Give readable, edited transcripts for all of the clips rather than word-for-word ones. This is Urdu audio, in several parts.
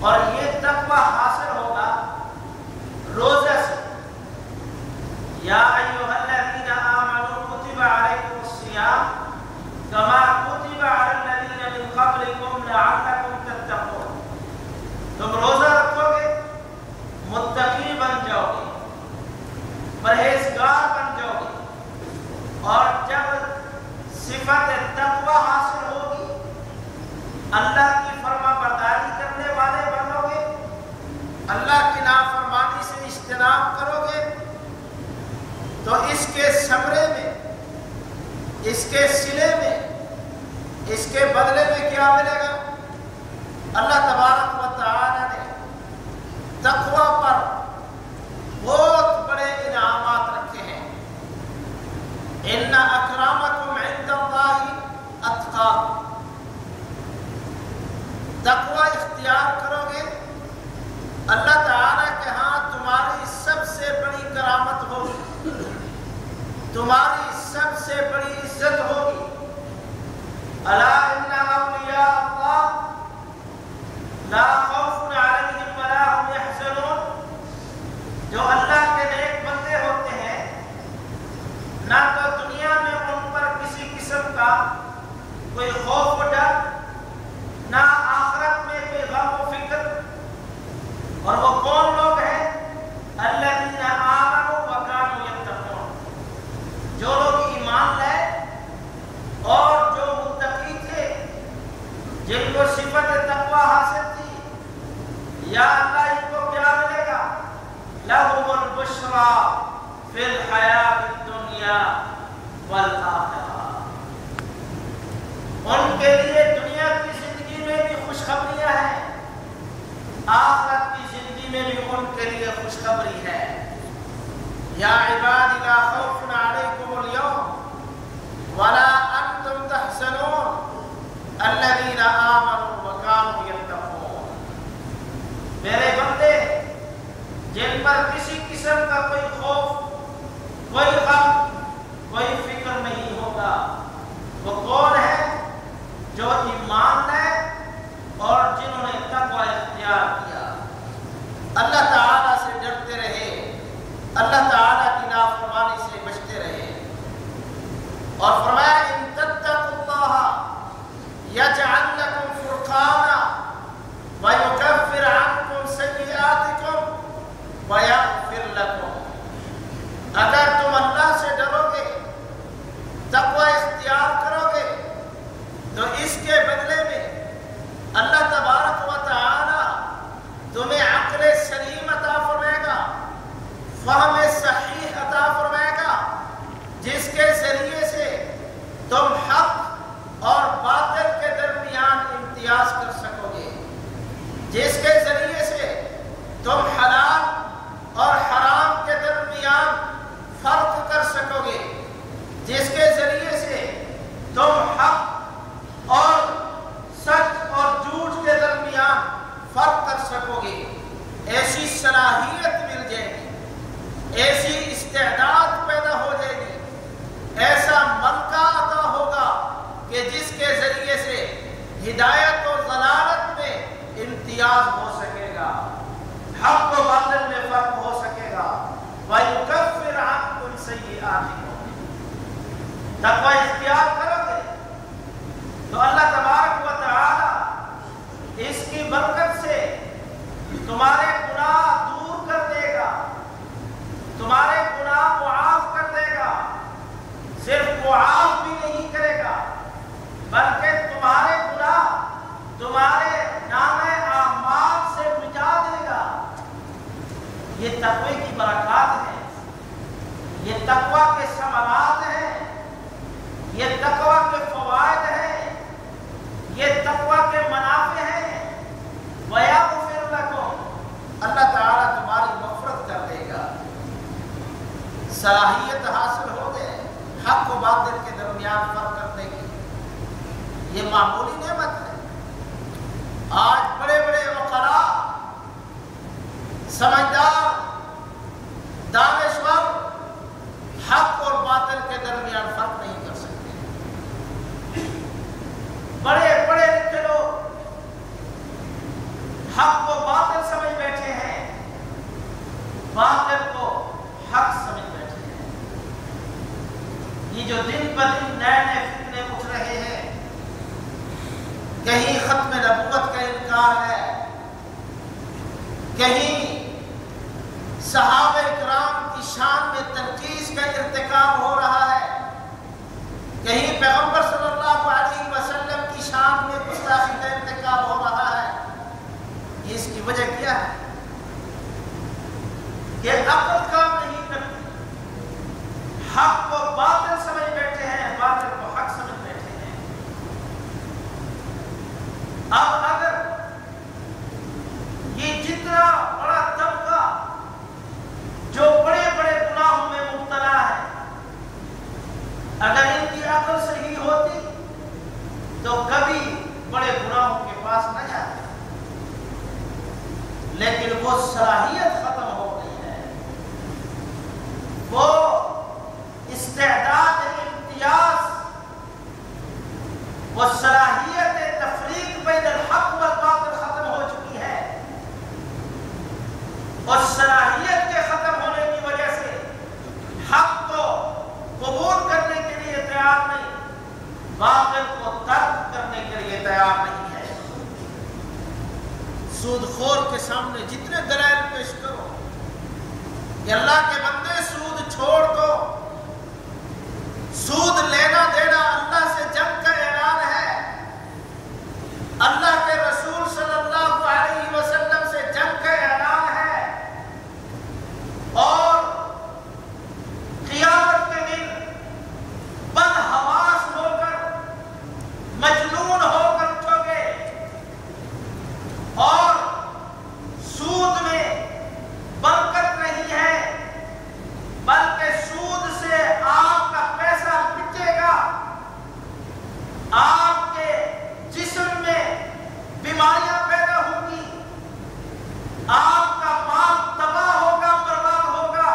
اور یہ تقوی حاصل ہوگا روزہ سے. یا ایھا الذین آمنوا کتب علیکم الصیام کما کتب علی الذین من قبلکم لعلکم تتقون. تم روزہ رکھو گے، متقی بن جاؤ گے، پرہیزگار بن جاؤ گے، اور جب صفت تقوی حاصل ہوگی اللہ کی فرما برداری کرنے والے بنو گے، اللہ کی نافرمانی سے اجتناب کرو گے، تو اس کے ثمرے میں، اس کے صلے میں، اس کے بدلے میں کیا ملے گا؟ اللہ تبارک و تعالی نے تقوی پر بہت بڑے انعامات رکھے ہیں. ان اکرامکم عند اللہ اتقاکم. تقوی اختیار کرو گے، اللہ تعالیٰ کے ہاں تمہاری سب سے بڑی کرامت ہوگی، تمہاری سب سے بڑی عزت ہوگی. الا ان اولیاء اللہ لا خوف علیہم ولا هم يحزنون. جو اللہ کے نیک بندے ہوتے ہیں، نہ تو دنیا میں ان پر کسی قسم کا کوئی خوف و ڈر، نہ آخرت میں کوئی غم و فکر. اور وہ کون لوگ ہیں؟ الذین آمنوا وکانوا یتقون. جو لوگ ایمان لائے اور جو متقی تھے، جن کو صفت تقوی حاصل تھی، یا اللہ ان کو کیا ملے گا؟ لَهُمُ الْبُشْرَى فِي الْحَيَاةِ الدُّنْيَا وَالْآخِرَةِ. ان کے لیے دنیا کی زندگی میں بھی خوشخبریاں ہیں، آخرت کی زندگی میں بھی ان کے لیے خوشخبری ہے. یا عبادی لا خوف علیکم اليوم ولا انتم تحزنون الذین آمنوا وکانوا یتقون. میرے بندے جن پر کسی قسم کا کوئی خوف، کوئی غم، کوئی فکر نہیں ہوگا، وہ کون ہے؟ جو ایمان لائے اور جنہوں نے تقوی اختیار کیا، اللہ تعالیٰ سے ڈرتے رہے، اللہ تعالیٰ کی نافرمانی سے بچتے رہے. اور فرمایا ان تتقوا اللہ یجعل لکم فرقانا ویکفر عنکم سیئاتکم ویغفر لکم. اگر تم اللہ سے ڈرو گے، تقوی اختیار کرو گے، تو اس کے بدلے میں اللہ تبارک و تعالی تمہیں عقل سلیم عطا فرمائے گا، فہم صحیح عطا فرمائے گا، جس کے ذریعے سے تم حق اور باطل کے درمیان امتیاز کر سکو گے، جس کے ذریعے سے تم حلال اور حرام کے درمیان فرق کر سکو گے، جس کے ذریعے سے تم حق اور سچ اور جھوٹ کے درمیان فرق کر سکو گے. ایسی صلاحیت مل جائے گی، ایسی استعداد پیدا ہو جائے گی، ایسا ملکہ عطا ہوگا کہ جس کے ذریعے سے ہدایت اور ضلالت میں امتیاز ہو سکے گا، حق و باطل میں فرق ہو سکے گا. وَيُكَفِّرْ عَنْكُمْ سَيِّئَاتِكُمْ. تقوی اختیار کرو گے تو اللہ تبارک و تعالی اس کی برکت سے تمہارے گناہ دور کر دے گا، تمہارے گناہ معاف کر دے گا. صرف معاف بھی نہیں کرے گا، بلکہ تمہارے گناہ تمہارے نامے اعمال سے مٹا دے گا. یہ تقوی کی برکات ہے، یہ تقوی کے ثمرات ہیں، یہ تقوی کے فوائد ہیں، یہ تقوی کے منافع ہیں. وَيَغْفِرْ لَكُمْ. اللہ تعالیٰ تمہاری مغفرت کر دے گا. صلاحیت حاصل ہو گئے حق و باطل کے درمیان فرق کرنے کی. یہ معمولی نعمت ہے. آج بڑے بڑے وقلاء، سمجھدار، دانشور حق اور باطل کے درمیان فرق نہیں کر سکتے. بڑے بڑے لکھے لوگ حق و ختم نبوت کا انکار ہے، کہیں صحابہ کرام کی شان میں تنقیص کا ارتکاب ہو رہا ہے، کہیں پیغمبر صلی اللہ علیہ وسلم کی شان میں گستاخی کا ارتکاب ہو رہا ہے۔ اس کی وجہ کیا ہے؟ کہ عقل کام نہیں کرتی، حق کو باطل سمجھ بیٹھے ہیں، باطل کو حق سمجھ بیٹھے ہیں۔ اب اگر یہ جتنا بڑا طبقہ جو بڑے بڑے گناہوں میں مبتلا ہے، اگر ان کی عقل صحیح ہوتی تو کبھی بڑے گناہوں کے پاس نہ جاتے، لیکن وہ صلاحیت ختم ہو گئی ہے، وہ استعداد امتیاز، وہ صلاحیت تفریق بین الحق والباطل ختم ہو چکی ہے، اور صلاحیت کے ختم ہونے کی وجہ سے حق کو قبول کرنے کے لیے تیار نہیں، باطل کو ترک کرنے کے لیے تیار نہیں ہے۔ سود خور کے سامنے جتنے دلائل پیش کرو کہ اللہ کے بندے سود چھوڑ دو، سود لینا دینا اللہ سے جنگ کا اعلان ہے، اللہ کے رسول صلی اللہ علیہ وسلم سے جنگ کا اعلان ہے، اور قیامت کے دن بد حواس ہو کر، مجنون ہو کر اٹھو گے، اور سود میں برکت نہیں ہے، بلکہ سود سے آپ کا پیسہ بچے گا، آپ کے جسم میں بیماریاں پیدا ہوں گی، آپ کا مال تباہ ہوگا، برباد ہوگا،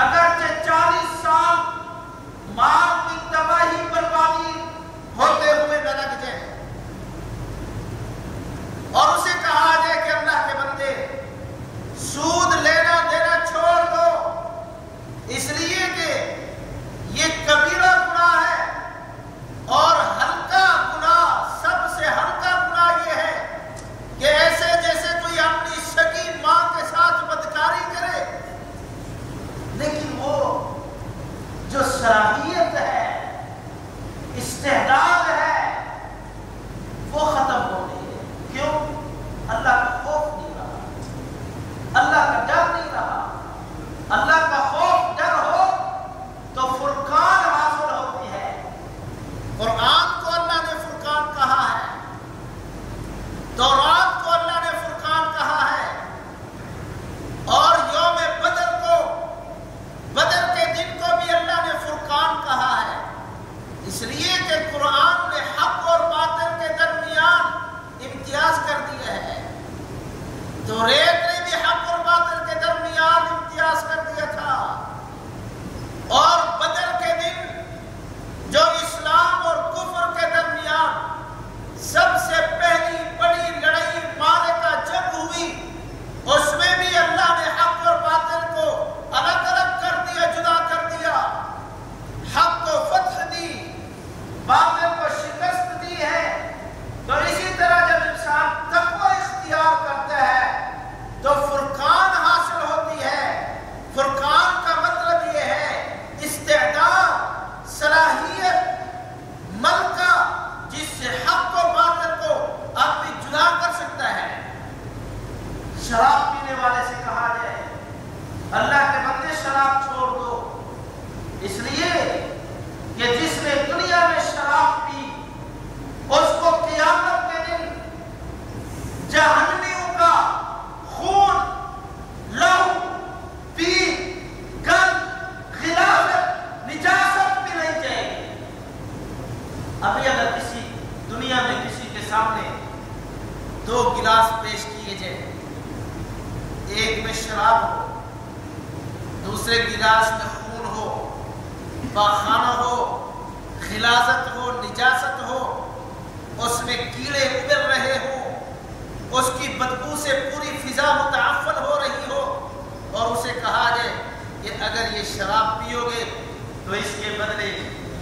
اگرچہ 40 سال مال کی تباہی بربادی ہوتے ہوئے نہ لگ جائے، اور اسے کہا جائے کہ اللہ کے بندے سود لینا دینا چھوڑ دو، اس لیے کہ یہ کبیرہ گناہ ہے، اور ہلکا گناہ، سب سے ہلکا گناہ یہ ہے کہ ایسے جیسے کوئی اپنی سگی ماں کے ساتھ بدکاری کرے، لیکن وہ جو صلاحیت ہے، استعداد ہے، وہ ختم ہو گئی ہے۔ کیوں؟ اللہ کا خوف نہیں رہا، اللہ کا ڈر نہیں رہا۔ اللہ کا خوف ڈر ہو تو فرقان حاصل ہوتی ہے۔ قرآن کو اللہ نے فرقان کہا ہے، تورات کو اللہ نے فرقان کہا ہے، اور یوم بدر کو، بدر کے دن کو بھی اللہ نے فرقان کہا ہے، اس لیے کہ قرآن نے حق اور باطل کے درمیان امتیاز کر دیا ہے۔ توریت نے بھی حق اور باطل کے درمیان امتیاز کر دیا تھا، اور بدر کے دن جو اسلام اور کفر کے درمیان سب سے پہلی بڑی لڑائی معرکہ جنگ ہوئی، اس میں بھی اللہ نے حق اور باطل کو الگ الگ کر دیا، جدا کر دیا، حق کو فتح دی، باطل کو شکست دی ہے۔ تو اسی طرح جب انسان تقوی اختیار کرتا ہے تو فرقان حاصل ہوتی ہے۔ فرقان کا مطلب یہ ہے استعداد، صلاحیت، ملکہ، جس سے حق و باطل کو آدمی جدا کر سکتا ہے۔ شراب پینے والے سے کہا جائے اللہ کے بندے شراب چھوڑ دو، اس لیے کہ جس نے دنیا میں شراب پی اس کو قیامت کے دن جہنمیوں کا خون، لہو، پیپ، گند، غلاظت، نجاست بھی نہیں جائے گی۔ ابھی اگر کسی دنیا میں کسی کے سامنے 2 گلاس پیش کیے جائیں، ایک میں شراب ہو، دوسرے گلاس میں خون ہو، پاخانہ ہو، غلاظت ہو، نجاست ہو، اس میں کیڑے ابل رہے ہوں، اس کی بدبو سے پوری فضا متعفن ہو رہی ہو، اور اسے کہا جائے کہ اگر یہ شراب پیو گے تو اس کے بدلے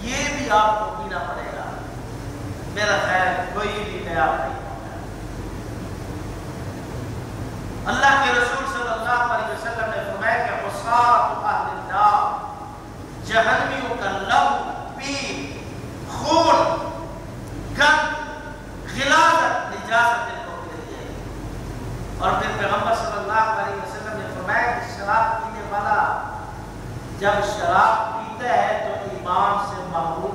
یہ بھی آپ کو پینا پڑے گا، میرا خیر کوئی بھی تیار نہیں ہوتا۔ اللہ کے رسول صلی اللہ علیہ وسلم نے فرمایا کہ عصاة اہل النار، جہنمیوں کا لہو، پیپ، خون، گند، غلاظت، نجاست ان کو مل جائے گی۔ اور پھر پیغمبر صلی اللہ علیہ وسلم نے فرمایا کہ شراب پینے والا جب شراب پیتا ہے تو ایمان سے محروم